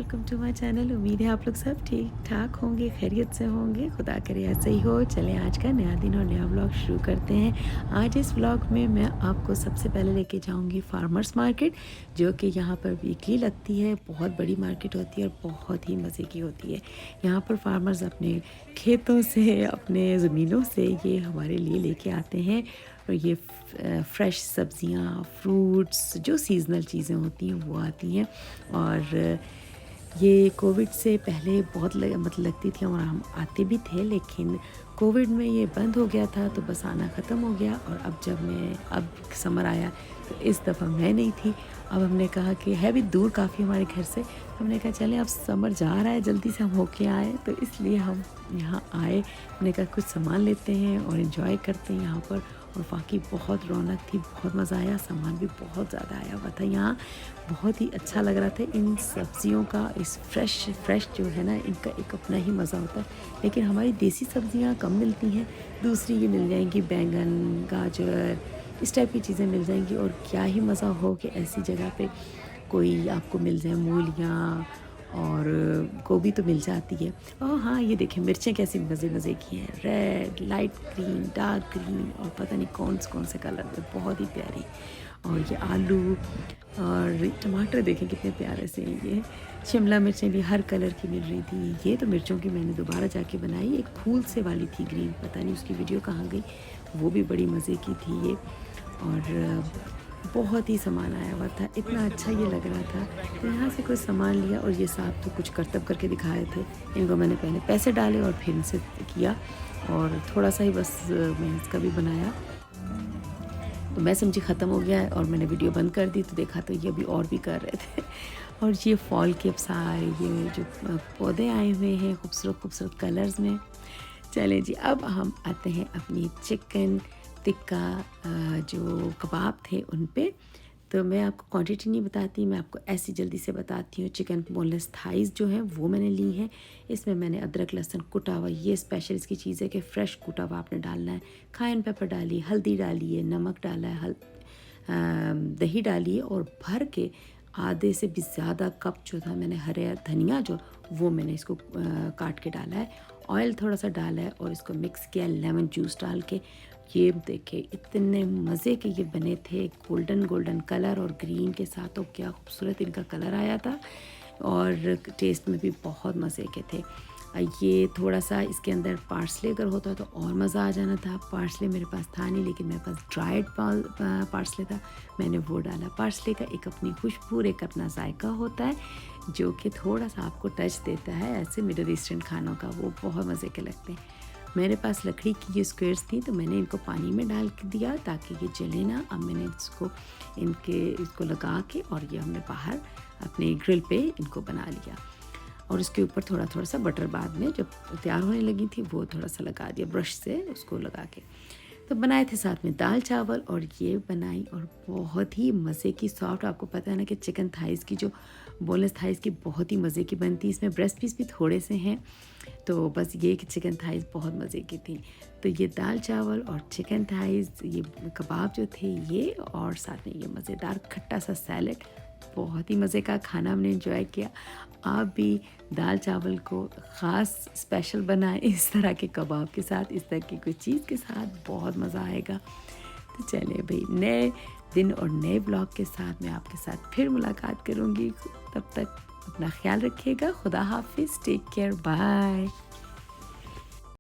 Welcome to my channel. उम्मीद है आप लोग सब ठीक ठाक होंगे, खैरियत से होंगे। खुदा करे ऐसे ही हो। चलें आज का नया दिन और नया व्लॉग शुरू करते हैं। आज इस व्लॉग में मैं आपको सबसे पहले लेके जाऊंगी फार्मर्स मार्केट, जो कि यहाँ पर वीकली लगती है। बहुत बड़ी मार्केट होती है और बहुत ही मज़े की होती है। यहाँ पर फार्मर्स अपने खेतों से, अपने ज़मीनों से ये हमारे लिए लेके आते हैं। और ये फ्रेश सब्ज़ियाँ, फ्रूट्स, जो सीज़नल चीज़ें होती हैं वो आती हैं। और ये कोविड से पहले बहुत मतलब लगती थी और हम आते भी थे, लेकिन कोविड में ये बंद हो गया था तो बस आना ख़त्म हो गया। और अब समर आया तो इस दफ़ा मैं नहीं थी। अब हमने कहा कि है भी दूर काफ़ी हमारे घर से, हमने कहा चलें अब समर जा रहा है, जल्दी से हम होके आए, तो इसलिए हम यहाँ आए। हमने कहा कुछ सामान लेते हैं और इन्जॉय करते हैं यहाँ पर। और वाकई बहुत रौनक थी, बहुत मज़ा आया। सामान भी बहुत ज़्यादा आया हुआ था यहाँ, बहुत ही अच्छा लग रहा था। इन सब्जियों का, इस फ्रेश जो है ना, इनका एक अपना ही मज़ा होता है। लेकिन हमारी देसी सब्जियाँ कम मिलती हैं, दूसरी ये मिल जाएंगी, बैंगन, गाजर, इस टाइप की चीज़ें मिल जाएंगी। और क्या ही मज़ा हो कि ऐसी जगह पे कोई आपको मिल जाए, मूलियाँ और गोभी तो मिल जाती है। और हाँ, ये देखें मिर्चें कैसी मज़े मज़े की हैं, red, light green, dark green और पता नहीं कौन से कलर में, बहुत ही प्यारी। और ये आलू और टमाटर देखें कितने प्यारे से हैं। ये शिमला मिर्चें भी हर कलर की मिल रही थी। ये तो मिर्चों की मैंने दोबारा जाके बनाई, एक फूल से वाली थी ग्रीन, पता नहीं उसकी वीडियो कहाँ गई, वो भी बड़ी मज़े की थी ये। और बहुत ही सामान आया हुआ था, इतना अच्छा ये लग रहा था। तो यहाँ से कुछ सामान लिया और ये साहब तो कुछ करतब करके दिखाए थे। इनको मैंने पहले पैसे डाले और फिर इनसे किया, और थोड़ा सा ही बस मैं इसका भी बनाया। तो मैं समझी ख़त्म हो गया है और मैंने वीडियो बंद कर दी, तो देखा तो ये अभी और भी कर रहे थे। और ये फॉल के सारे ये जो पौधे आए हुए हैं खूबसूरत खूबसूरत कलर्स में। चलें जी, अब हम आते हैं अपनी चिकन टिक्का जो कबाब थे उन पे। तो मैं आपको क्वांटिटी नहीं बताती, मैं आपको ऐसी जल्दी से बताती हूँ। चिकन बोनलेस थाइज़ जो है वो मैंने ली है। इसमें मैंने अदरक लहसुन कुटा हुआ, ये स्पेशल इसकी चीज़ है कि फ़्रेश कुटा हुआ आपने डालना है। कायन पेपर डालिए, हल्दी डालिए, नमक डाला है, दही डालिए, और भर के आधे से भी ज़्यादा कप जो था मैंने हरे धनिया जो, वो मैंने इसको काट के डाला है। ऑयल थोड़ा सा डाला है और इसको मिक्स किया लेमन जूस डाल के। ये देखिए इतने मज़े के ये बने थे, गोल्डन गोल्डन कलर और ग्रीन के साथ, तो क्या खूबसूरत इनका कलर आया था। और टेस्ट में भी बहुत मज़े के थे। ये थोड़ा सा इसके अंदर पार्सले अगर होता तो और मज़ा आ जाना था। पार्सले मेरे पास था नहीं, लेकिन मेरे पास ड्राइड पार्सले था, मैंने वो डाला। पार्सले का एक अपनी खुशबू, एक अपना जायका होता है, जो कि थोड़ा सा आपको टच देता है ऐसे मिडल ईस्टर्न खानों का, वो बहुत मज़े के लगते हैं। मेरे पास लकड़ी की ये स्क्वेयर्स थी, तो मैंने इनको पानी में डाल के दिया ताकि ये जले ना। अब मैंने इसको लगा के, और ये हमने बाहर अपने ग्रिल पे इनको बना लिया। और उसके ऊपर थोड़ा थोड़ा सा बटर बाद में जब तैयार होने लगी थी वो थोड़ा सा लगा दिया ब्रश से, उसको लगा के। तो बनाए थे साथ में दाल चावल और ये बनाई, और बहुत ही मज़े की सॉफ्ट। आपको पता है ना कि चिकन थाइज़ की जो बोनलेस थाइज़ की बहुत ही मज़े की बनती है। इसमें ब्रेस्ट पीस भी थोड़े से हैं, तो बस ये कि चिकन थाइज़ बहुत मज़े की थी। तो ये दाल चावल और चिकन थाइज़, ये कबाब जो थे ये, और साथ में ये मज़ेदार खट्टा सा सैलड, बहुत ही मज़े का खाना हमने एंजॉय किया। आप भी दाल चावल को ख़ास स्पेशल बनाएं इस तरह के कबाब के साथ, इस तरह की कोई चीज़ के साथ, बहुत मज़ा आएगा। तो चलिए भाई, नए दिन और नए ब्लॉग के साथ मैं आपके साथ फिर मुलाकात करूँगी। तब तक अपना ख्याल रखिएगा। खुदा हाफिज़, टेक केयर, बाय।